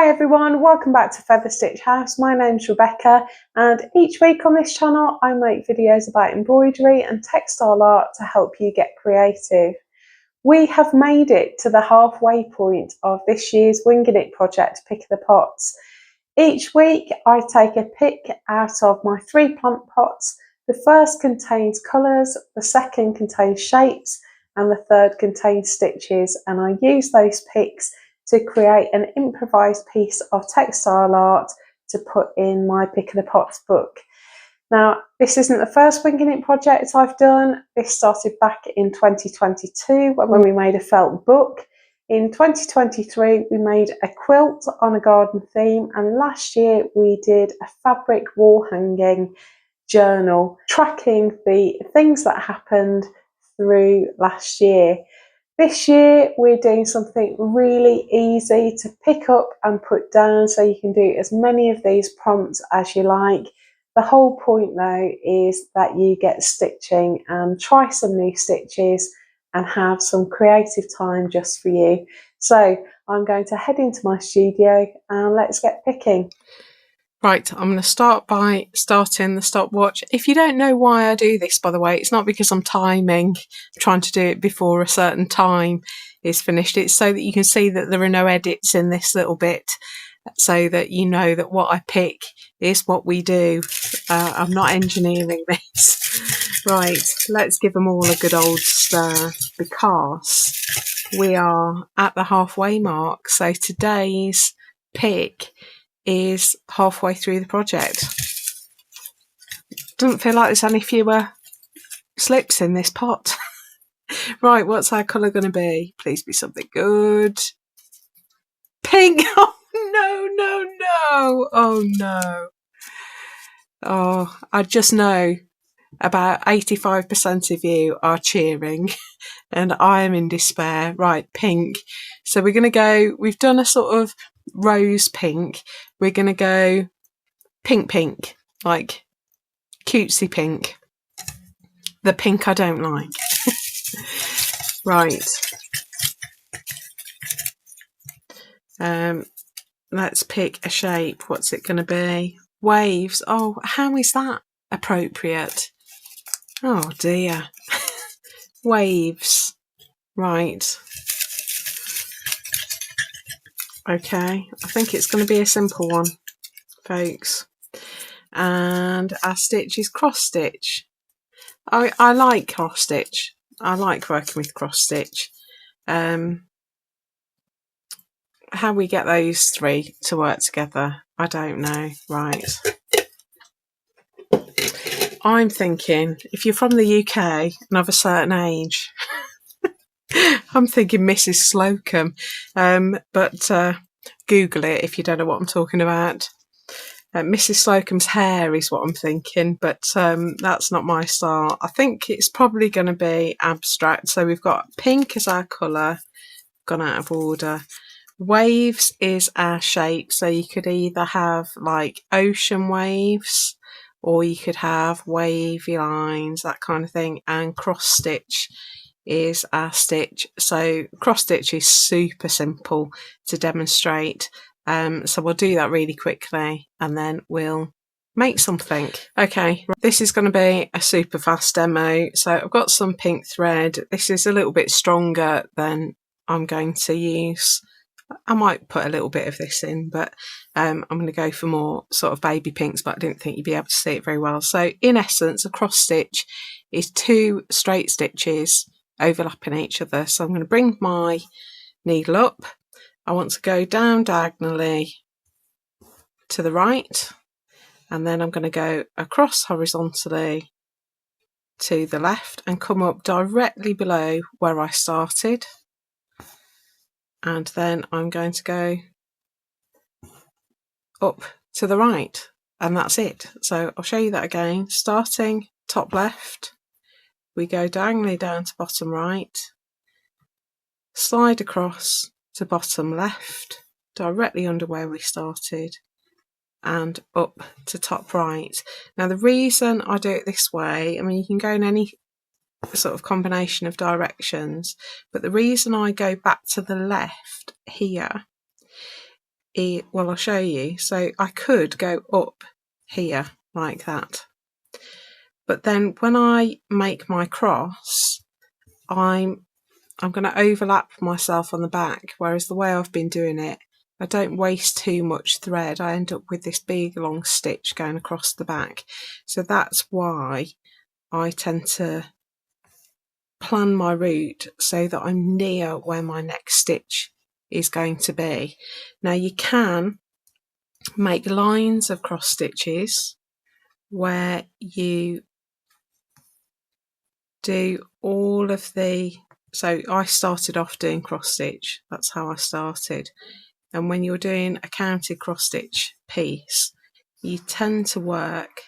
Hi everyone, welcome back to Feather Stitch House. My name's Rebecca and each week on this channel I make videos about embroidery and textile art to help you get creative. We have made it to the halfway point of this year's Winging It project, Pick the Pots. Each week I take a pick out of my 3 plant pots. The first contains colours, the second contains shapes and the third contains stitches, and I use those picks to create an improvised piece of textile art to put in my Pick of the Pots book. Now, this isn't the first Winging It project I've done. This started back in 2022 when we made a felt book. In 2023, we made a quilt on a garden theme, and last year we did a fabric wall hanging journal tracking the things that happened through last year. This year we're doing something really easy to pick up and put down, so you can do as many of these prompts as you like. The whole point though is that you get stitching and try some new stitches and have some creative time just for you. So I'm going to head into my studio and let's get picking. Right, I'm going to start by starting the stopwatch. If you don't know why I do this, by the way, it's not because I'm trying to do it before a certain time is finished. It's so that you can see that there are no edits in this little bit, so that you know that what I pick is what we do. I'm not engineering this. Right, let's give them all a good old stir because we are at the halfway mark. So today's pick is halfway through the project. Doesn't feel like there's any fewer slips in this pot. Right, what's our colour going to be? Please be something good. Pink! Oh no, no, no! Oh no. Oh, I just know about 85% of you are cheering and I am in despair. Right, pink. So we're going to go, we've done a sort of rose pink. We're going to go pink, like cutesy pink. The pink I don't like. Right. Let's pick a shape. What's it going to be? Waves. Oh, how is that appropriate? Oh dear. Waves. Right. Okay, I think it's going to be a simple one, folks. And our stitch is cross stitch. I like cross stitch. I like working with cross stitch. How we get those 3 to work together, I don't know. Right. I'm thinking if you're from the UK and of a certain age, I'm thinking Mrs. Slocum, but Google it if you don't know what I'm talking about. Mrs. Slocum's hair is what I'm thinking, but that's not my style. I think it's probably going to be abstract. So we've got pink as our colour, gone out of order. Waves is our shape, so you could either have like ocean waves or you could have wavy lines, that kind of thing. And cross stitch is our stitch. So cross stitch is super simple to demonstrate. So we'll do that really quickly and then we'll make something. Okay, this is going to be a super fast demo. So I've got some pink thread. This is a little bit stronger than I'm going to use. I might put a little bit of this in, but I'm going to go for more sort of baby pinks, but I didn't think you'd be able to see it very well. So in essence, a cross stitch is 2 straight stitches overlapping each other. So I'm going to bring my needle up. I want to go down diagonally to the right, and then I'm going to go across horizontally to the left and come up directly below where I started. And then I'm going to go up to the right, and that's it. So I'll show you that again. Starting top left, we go diagonally down to bottom right, slide across to bottom left, directly under where we started, and up to top right. Now the reason I do it this way, I mean you can go in any sort of combination of directions, but the reason I go back to the left here well, I'll show you. So I could go up here like that, but then when I make my cross, I'm going to overlap myself on the back, whereas the way I've been doing it, I don't waste too much thread. I end up with this big long stitch going across the back. So that's why I tend to plan my route so that I'm near where my next stitch is going to be. Now you can make lines of cross stitches where you do all of the, so I started off doing cross stitch, that's how I started. And when you're doing a counted cross stitch piece, you tend to work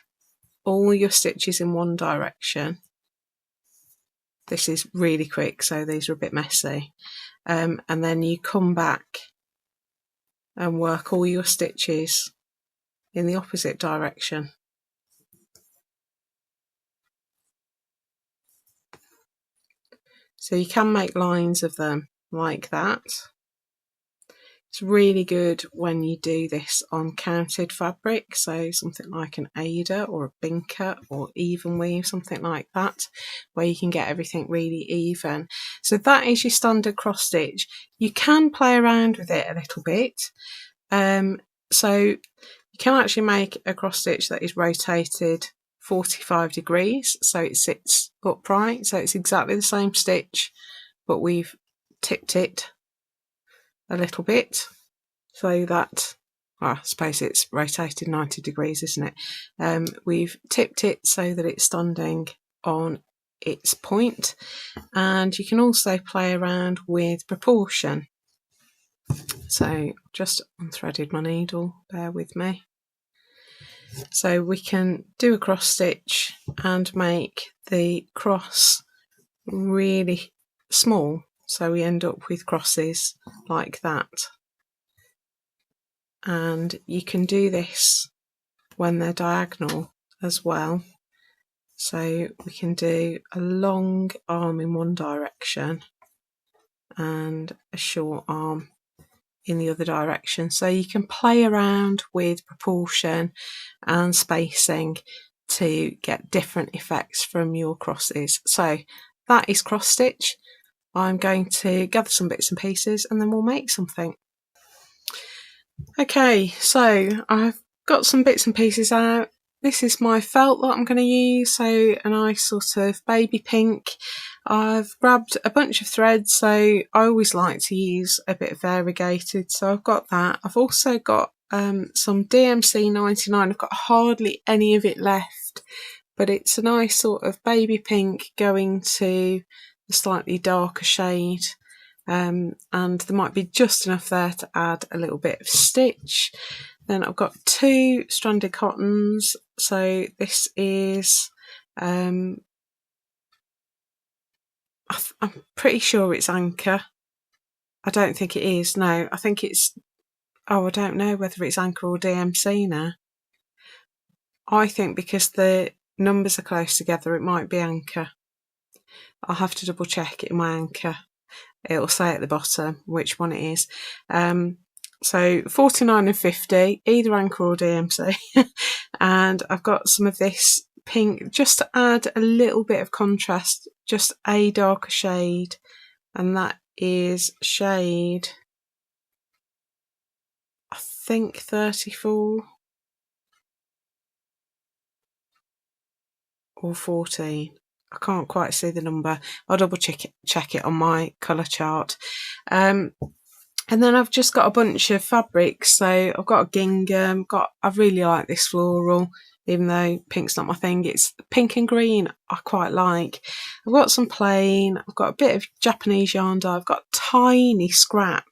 all your stitches in one direction. This is really quick, so these are a bit messy. And then you come back and work all your stitches in the opposite direction. So you can make lines of them like that. It's really good when you do this on counted fabric, so something like an Aida or a Binker or even weave, something like that, where you can get everything really even. So that is your standard cross stitch. You can play around with it a little bit. So you can actually make a cross stitch that is rotated 45 degrees, so it sits upright, so it's exactly the same stitch, but we've tipped it a little bit so that, well, I suppose it's rotated 90 degrees, isn't it? We've tipped it so that it's standing on its point, and you can also play around with proportion. So just unthreaded my needle, bear with me. So we can do a cross stitch and make the cross really small, so we end up with crosses like that. And you can do this when they're diagonal as well. So we can do a long arm in one direction and a short arm in the other direction. So you can play around with proportion and spacing to get different effects from your crosses. So that is cross stitch. I'm going to gather some bits and pieces and then we'll make something. Okay, so I've got some bits and pieces out. This is my felt that I'm going to use, so a nice sort of baby pink. I've grabbed a bunch of threads, so I always like to use a bit of variegated, so I've got that. I've also got some DMC 99. I've got hardly any of it left, but it's a nice sort of baby pink going to a slightly darker shade. And there might be just enough there to add a little bit of stitch. Then I've got 2 stranded cottons, so this is I'm pretty sure it's Anchor. I don't think it is, no, I think it's, I don't know whether it's Anchor or DMC now. I think because the numbers are close together it might be Anchor. I'll have to double check it in my Anchor. It'll say at the bottom which one it is. So 49 and 50, either Anchor or DMC. And I've got some of this pink just to add a little bit of contrast, just a darker shade, and that is shade, I think 34 or 14. I can't quite see the number. I'll double check it on my colour chart. And then I've just got a bunch of fabrics. So I've got a gingham, I really like this floral, even though pink's not my thing. It's pink and green I quite like. I've got some plain, I've got a bit of Japanese yarn dye, I've got a tiny scrap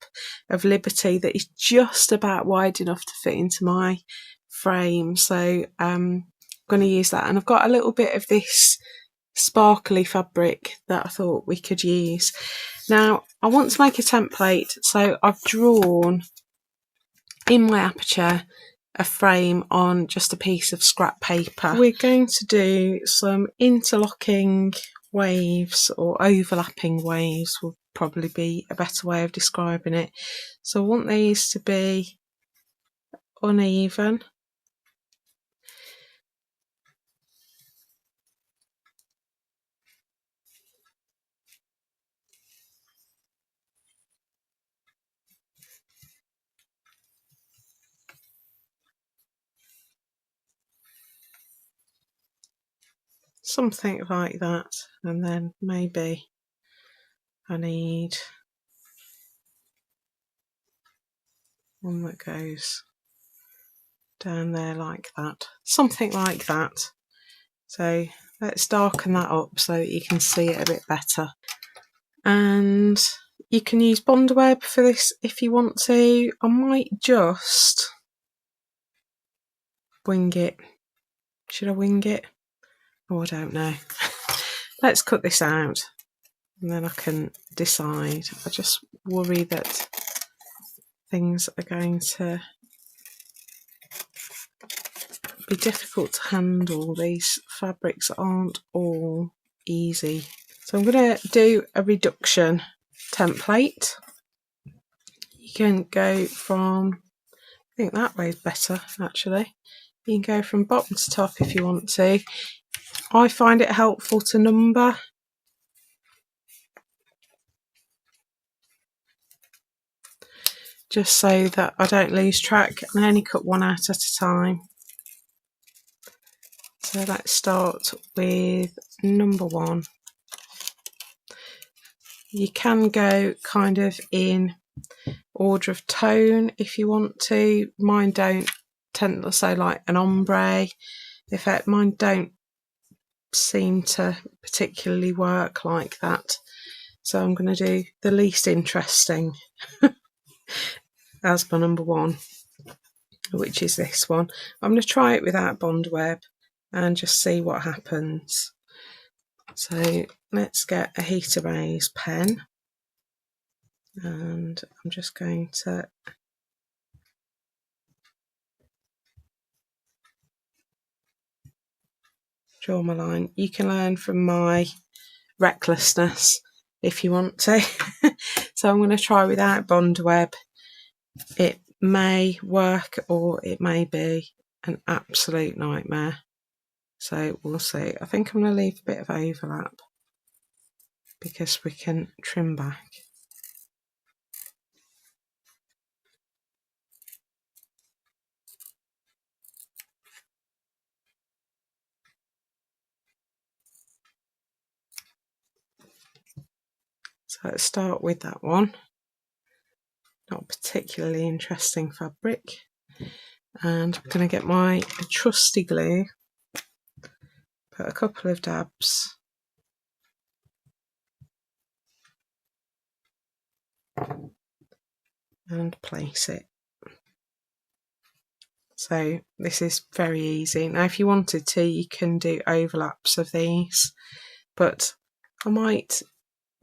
of Liberty that is just about wide enough to fit into my frame. So I'm going to use that. And I've got a little bit of this sparkly fabric that I thought we could use. Now I want to make a template, so I've drawn in my aperture a frame on just a piece of scrap paper. We're going to do some interlocking waves, or overlapping waves will probably be a better way of describing it. So I want these to be uneven. Something like that, and then maybe I need one that goes down there like that, something like that. So let's darken that up so that you can see it a bit better. And you can use Bondweb for this if you want to. I might just wing it. Should I wing it? Oh, I don't know. Let's cut this out and then I can decide. I just worry that things are going to be difficult to handle. These fabrics aren't all easy. So I'm going to do a reduction template. You can go from, I think that way is better actually. You can go from bottom to top if you want to. I find it helpful to number. Just so that I don't lose track, and I only cut one out at a time. So let's start with number 1. You can go kind of in order of tone if you want to. Mine don't tend to say like an ombre effect. Mine don't seem to particularly work like that. So I'm going to do the least interesting as my number 1, which is this one. I'm going to try it without Bondweb and just see what happens. So let's get a heat erase pen, and I'm just going to draw my line. You can learn from my recklessness if you want to. So I'm going to try without Bondweb. It may work or it may be an absolute nightmare. So we'll see. I think I'm going to leave a bit of overlap because we can trim back. So let's start with that one. Not particularly interesting fabric. And I'm going to get my trusty glue, put a couple of dabs, and place it. So this is very easy. Now if you wanted to, you can do overlaps of these, but I might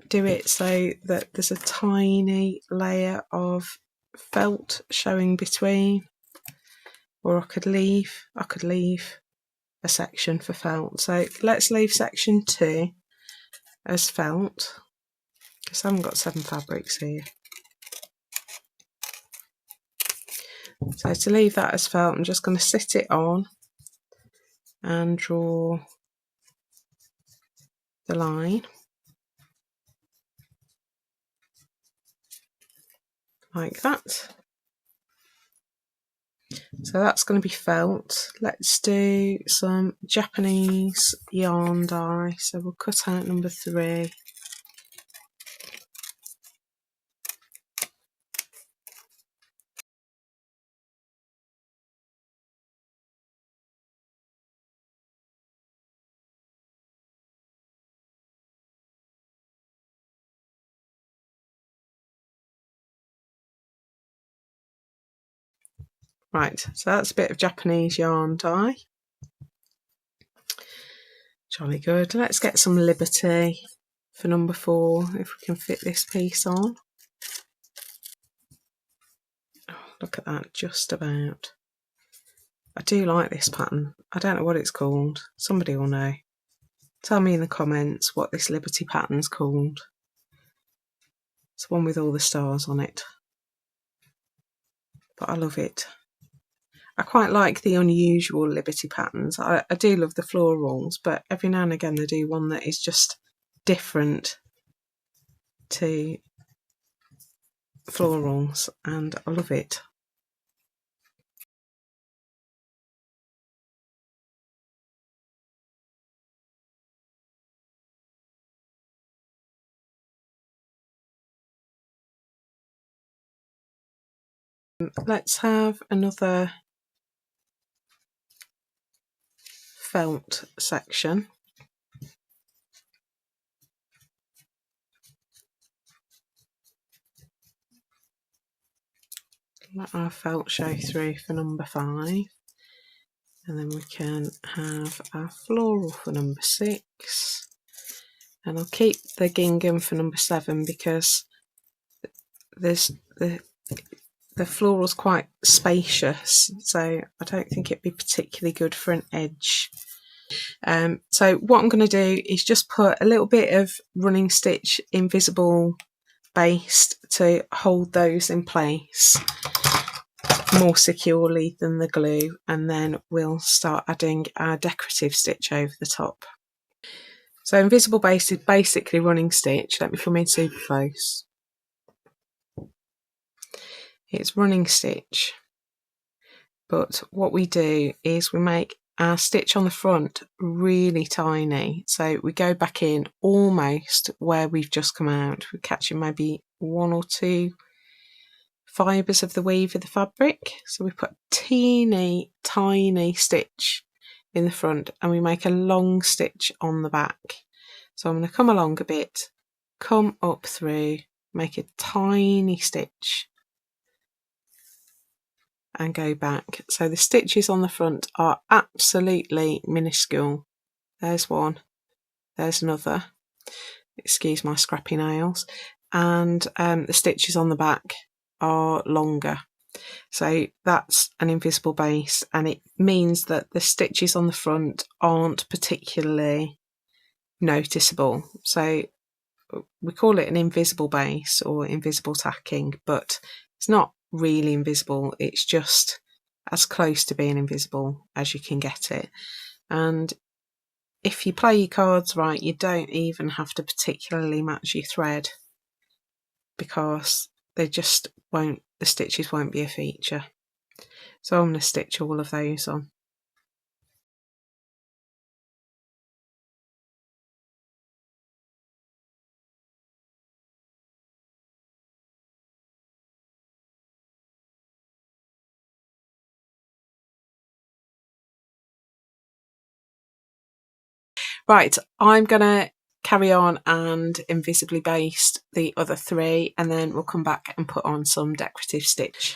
do it so that there's a tiny layer of felt showing between, or I could leave a section for felt. So let's leave section 2 as felt, because I haven't got 7 fabrics here. So to leave that as felt, I'm just going to sit it on and draw the line like that. So that's going to be felt. Let's do some Japanese yarn dye. So we'll cut out number 3. Right, so that's a bit of Japanese yarn dye. Jolly good. Let's get some Liberty for number 4, if we can fit this piece on. Oh, look at that, just about. I do like this pattern. I don't know what it's called. Somebody will know. Tell me in the comments what this Liberty pattern's called. It's one with all the stars on it. But I love it. I quite like the unusual Liberty patterns. I do love the florals, but every now and again they do one that is just different to florals, and I love it. Let's have another felt section. Let our felt show through for number 5, and then we can have our floral for number 6, and I'll keep the gingham for number 7 because there's the floral's quite spacious, so I don't think it'd be particularly good for an edge. So what I'm going to do is just put a little bit of running stitch invisible based to hold those in place more securely than the glue, and then we'll start adding our decorative stitch over the top. So invisible base is basically running stitch. Let me come in super close. It's running stitch, but what we do is we make our stitch on the front really tiny, so we go back in almost where we've just come out. We're catching maybe 1 or 2 fibres of the weave of the fabric, so we put a teeny tiny stitch in the front and we make a long stitch on the back. So I'm going to come along a bit, come up through, make a tiny stitch and go back. So the stitches on the front are absolutely minuscule. There's one, there's another, excuse my scrappy nails, and the stitches on the back are longer. So that's an invisible base, and it means that the stitches on the front aren't particularly noticeable. So we call it an invisible base or invisible tacking, but it's not really invisible, it's just as close to being invisible as you can get it. And if you play your cards right, you don't even have to particularly match your thread, because they just won't, the stitches won't be a feature. So I'm going to stitch all of those on. Right, I'm going to carry on and invisibly baste the other 3, and then we'll come back and put on some decorative stitch.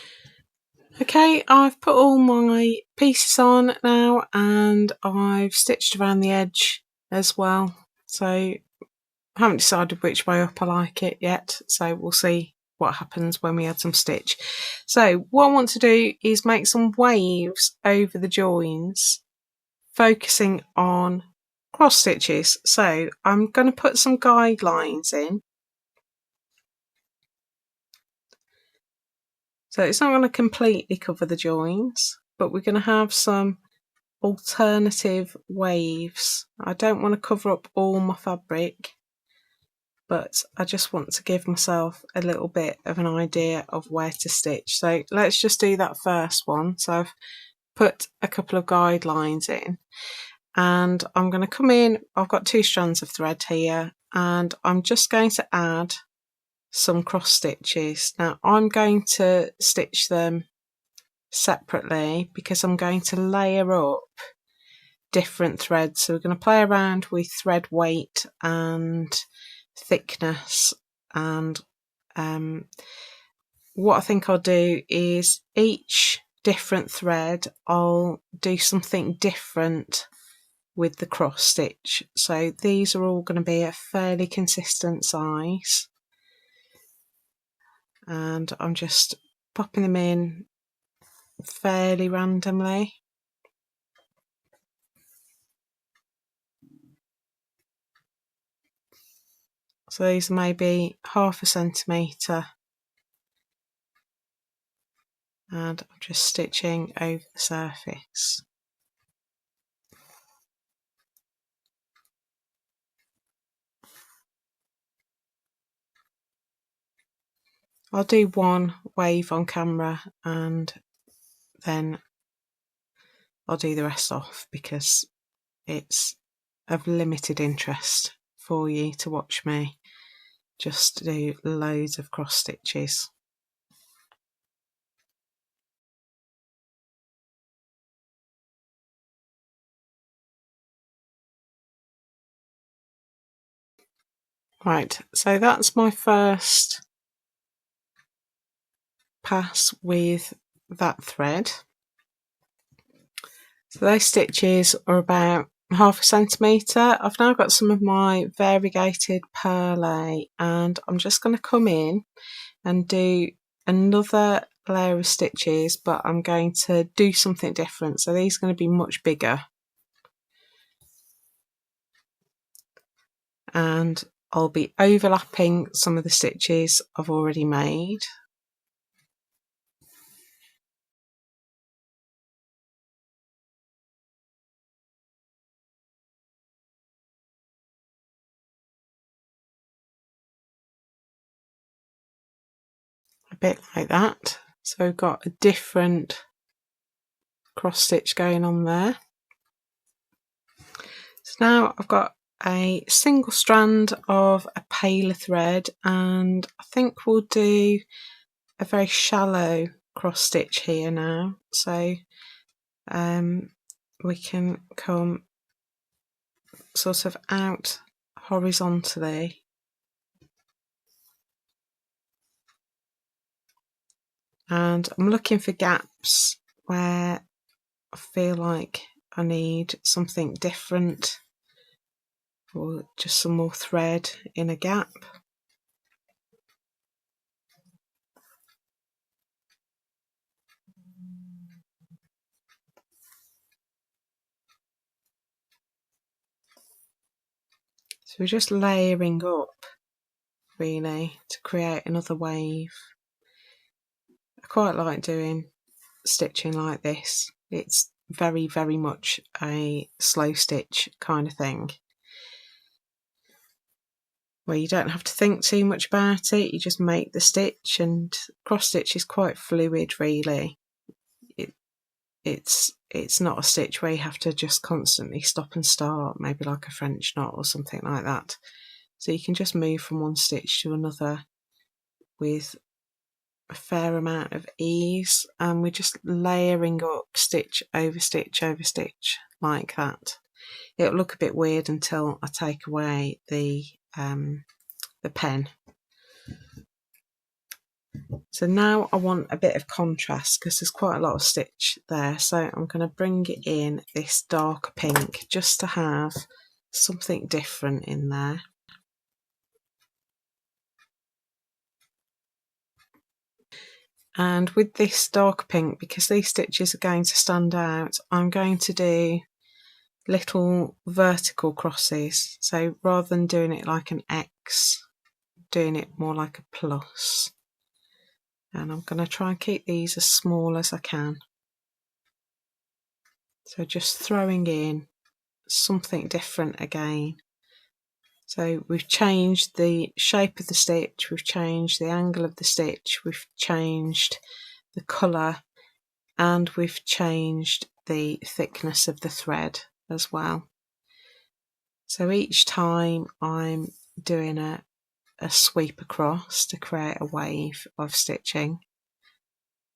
Okay, I've put all my pieces on now, and I've stitched around the edge as well. So I haven't decided which way up I like it yet, so we'll see what happens when we add some stitch. So what I want to do is make some waves over the joins, focusing on cross stitches. So I'm going to put some guidelines in. So it's not going to completely cover the joins, but we're going to have some alternative waves. I don't want to cover up all my fabric, but I just want to give myself a little bit of an idea of where to stitch. So let's just do that first one. So I've put a couple of guidelines in, and I'm going to come in, I've got 2 strands of thread here, and I'm just going to add some cross stitches. Now I'm going to stitch them separately because I'm going to layer up different threads. So we're going to play around with thread weight and thickness, and what I think I'll do is each different thread I'll do something different with the cross stitch. So these are all going to be a fairly consistent size, and I'm just popping them in fairly randomly. So these are maybe 1/2 centimetre and I'm just stitching over the surface. I'll do one wave on camera and then I'll do the rest off because it's of limited interest for you to watch me just do loads of cross stitches. Right, so that's my first pass with that thread. So those stitches are about half a centimetre. I've now got some of my variegated perlé and I'm just going to come in and do another layer of stitches, but I'm going to do something different. So these are going to be much bigger. And I'll be overlapping some of the stitches I've already made. A bit like that. So we've got a different cross stitch going on there. So now I've got a single strand of a paler thread and I think we'll do a very shallow cross stitch here now. So we can come sort of out horizontally and I'm looking for gaps where I feel like I need something different or just some more thread in a gap. So we're just layering up really to create another wave. I quite like doing stitching like this. It's very, very much a slow stitch kind of thing where you don't have to think too much about it, you just make the stitch, and cross stitch is quite fluid really. It's not a stitch where you have to just constantly stop and start, maybe like a French knot or something like that. So you can just move from one stitch to another with a fair amount of ease, and we're just layering up stitch over stitch over stitch like that. It'll look a bit weird until I take away the pen. So now I want a bit of contrast because there's quite a lot of stitch there, so I'm going to bring in this dark pink just to have something different in there. And with this dark pink, because these stitches are going to stand out, I'm going to do little vertical crosses. So rather than doing it like an X, doing it more like a plus. And I'm going to try and keep these as small as I can. So just throwing in something different again. So we've changed the shape of the stitch, we've changed the angle of the stitch, we've changed the colour, and we've changed the thickness of the thread as well. So each time I'm doing a sweep across to create a wave of stitching,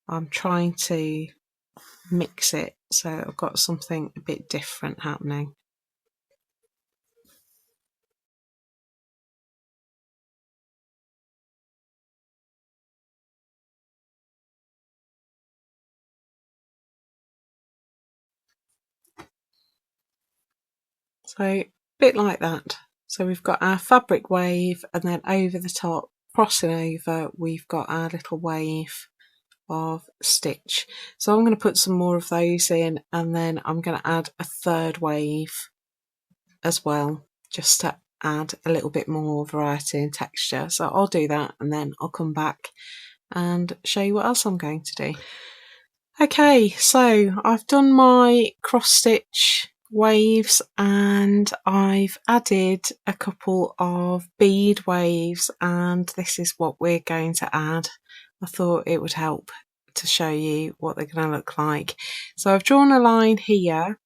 I'm trying to mix it so I've got something a bit different happening. So a bit like that. So we've got our fabric wave, and then over the top, crossing over, we've got our little wave of stitch. So I'm going to put some more of those in, and then I'm going to add a third wave as well, just to add a little bit more variety and texture. So I'll do that and then I'll come back and show you what else I'm going to do. Okay, so I've done my cross stitch waves and I've added a couple of bead waves, and this is what we're going to add. I thought it would help to show you what they're going to look like. So I've drawn a line here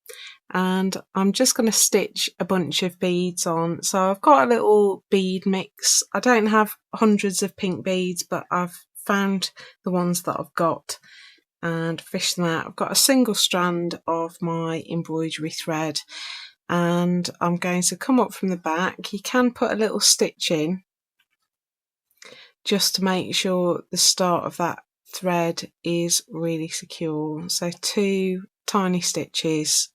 and I'm just going to stitch a bunch of beads on. So I've got a little bead mix. I don't have hundreds of pink beads, but I've found the ones that I've got and fish them out. I've got a single strand of my embroidery thread and I'm going to come up from the back. You can put a little stitch in just to make sure the start of that thread is really secure. So 2 tiny stitches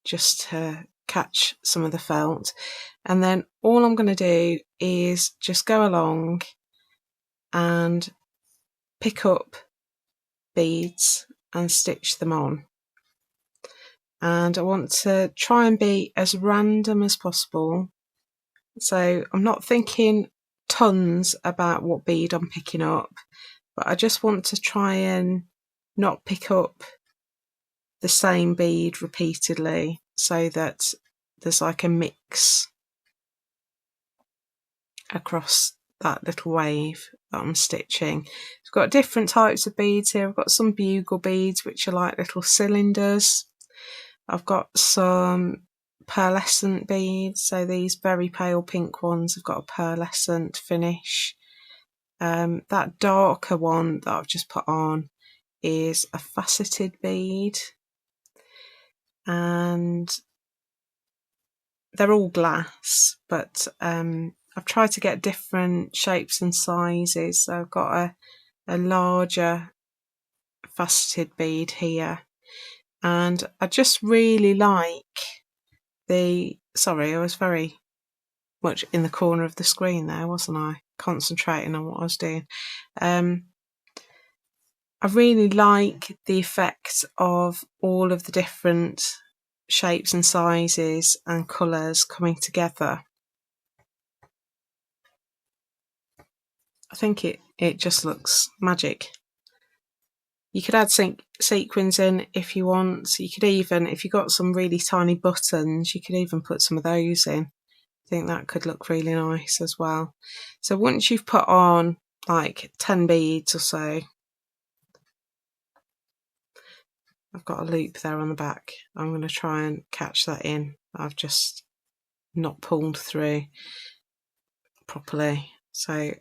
just to catch some of the felt, and then all I'm going to do is just go along and pick up beads and stitch them on. And I want to try and be as random as possible. So I'm not thinking tons about what bead I'm picking up, but I just want to try and not pick up the same bead repeatedly so that there's like a mix across that little wave that I'm stitching. I've got different types of beads here. I've got some bugle beads, which are like little cylinders. I've got some pearlescent beads, so these very pale pink ones have got a pearlescent finish. That darker one that I've just put on is a faceted bead, and they're all glass, but I've tried to get different shapes and sizes. So I've got a larger faceted bead here, and I just really like sorry, I was very much in the corner of the screen there, wasn't I? Concentrating on what I was doing. I really like the effect of all of the different shapes and sizes and colours coming together. I think it just looks magic. You could add sequins in if you want. You could even, if you've got some really tiny buttons, you could even put some of those in. I think that could look really nice as well. So once you've put on like 10 beads or so, I've got a loop there on the back. I'm going to try and catch that in. I've just not pulled through properly. So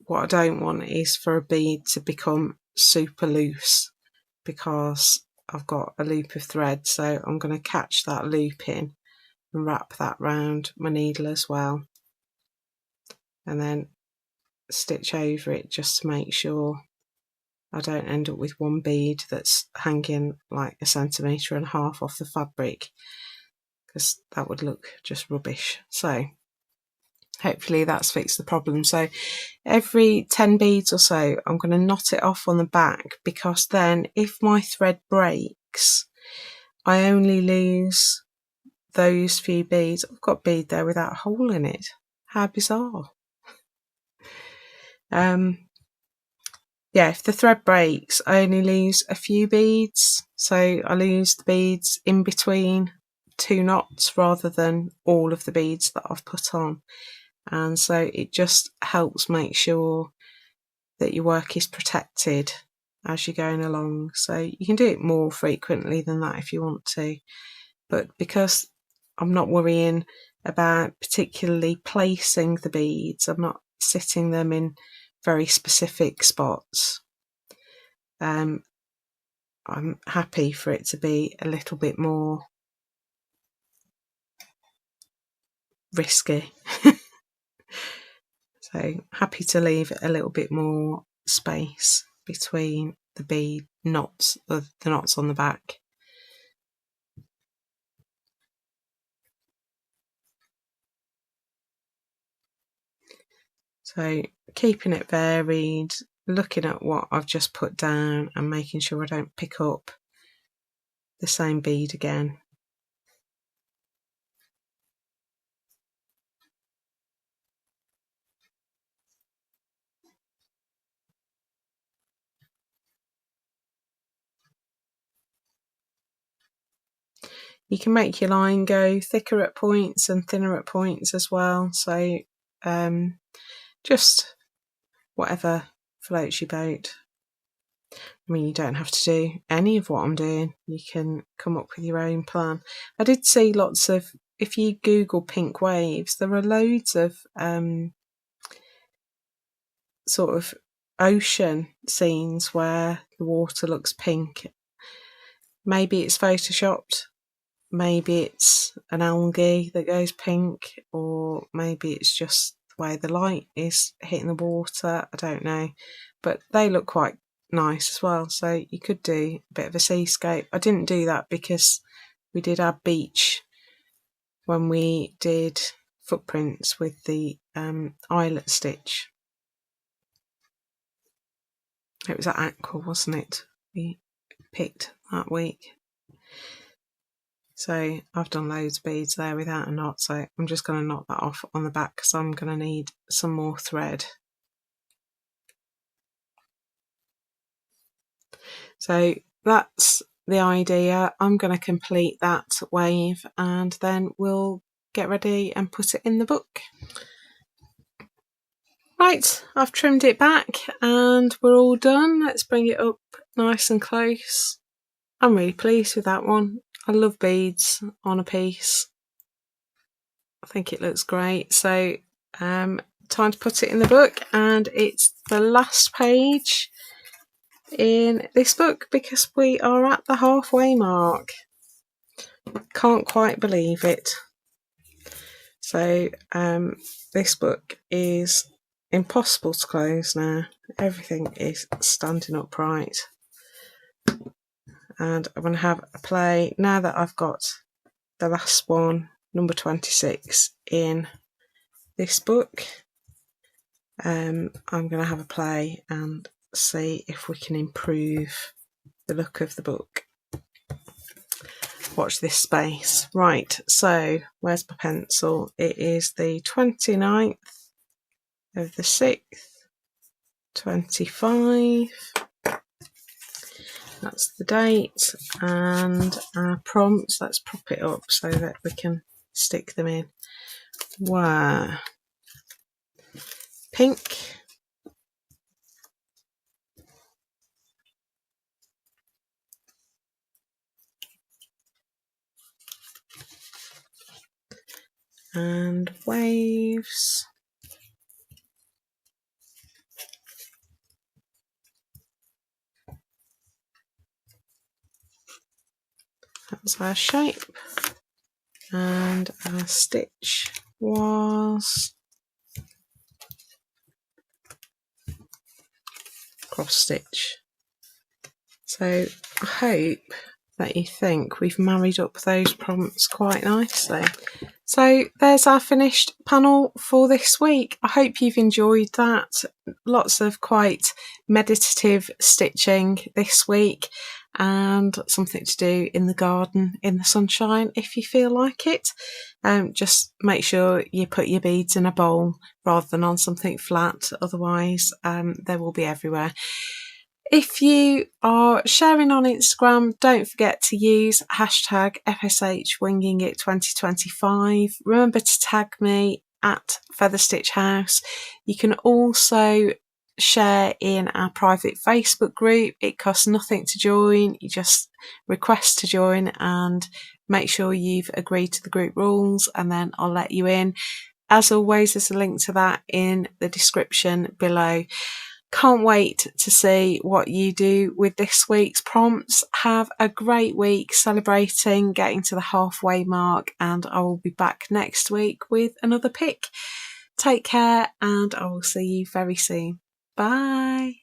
what I don't want is for a bead to become super loose because I've got a loop of thread. So I'm going to catch that loop in and wrap that round my needle as well, and then stitch over it just to make sure I don't end up with one bead that's hanging like 1.5 centimetres off the fabric, because that would look just rubbish. So hopefully that's fixed the problem. So every 10 beads or so I'm going to knot it off on the back, because then if my thread breaks I only lose those few beads. I've got a bead there without a hole in it. How bizarre. Yeah, if the thread breaks, I only lose a few beads. So I lose the beads in between 2 knots rather than all of the beads that I've put on. And so it just helps make sure that your work is protected as you're going along. So you can do it more frequently than that if you want to. But because I'm not worrying about particularly placing the beads, I'm not sitting them in very specific spots, I'm happy for it to be a little bit more risky. So happy to leave a little bit more space between the bead knots, the knots on the back. So keeping it varied, looking at what I've just put down and making sure I don't pick up the same bead again. You can make your line go thicker at points and thinner at points as well. So just whatever floats your boat. I mean, you don't have to do any of what I'm doing. You can come up with your own plan. I did see lots of, if you Google pink waves, there are loads of sort of ocean scenes where the water looks pink. Maybe it's photoshopped, maybe it's an algae that goes pink, or maybe it's just the way the light is hitting the water. I don't know, but they look quite nice as well. So you could do a bit of a seascape. I didn't do that because we did our beach when we did footprints with the eyelet stitch. It was at Aqua, wasn't it? We picked that week. So I've done loads of beads there without a knot, so I'm just going to knot that off on the back because I'm going to need some more thread. So that's the idea. I'm going to complete that wave and then we'll get ready and put it in the book. Right, I've trimmed it back and we're all done. Let's bring it up nice and close. I'm really pleased with that one. I love beads on a piece. I think it looks great. So time to put it in the book, and it's the last page in this book because we are at the halfway mark. Can't quite believe it. So this book is impossible to close now. Everything is standing upright. And I'm going to have a play now that I've got the last one, number 26, in this book. I'm going to have a play and see if we can improve the look of the book. Watch this space. Right, so where's my pencil? It is the 29th of the 6th, 25. That's the date, and our prompts. Let's prop it up so that we can stick them in. Wow. Pink. And waves. That's our shape. And our stitch was cross stitch. So I hope that you think we've married up those prompts quite nicely. So there's our finished panel for this week. I hope you've enjoyed that. Lots of quite meditative stitching this week and something to do in the garden in the sunshine if you feel like it. Just make sure you put your beads in a bowl rather than on something flat, otherwise they will be everywhere. If you are sharing on Instagram, don't forget to use hashtag FSHWingingIt2025. Remember to tag me at Feather Stitch House. You can also share in our private Facebook group. It costs nothing to join. You just request to join and make sure you've agreed to the group rules, and then I'll let you in. As always, there's a link to that in the description below. Can't wait to see what you do with this week's prompts. Have a great week celebrating getting to the halfway mark, and I will be back next week with another pick. Take care, and I will see you very soon. Bye.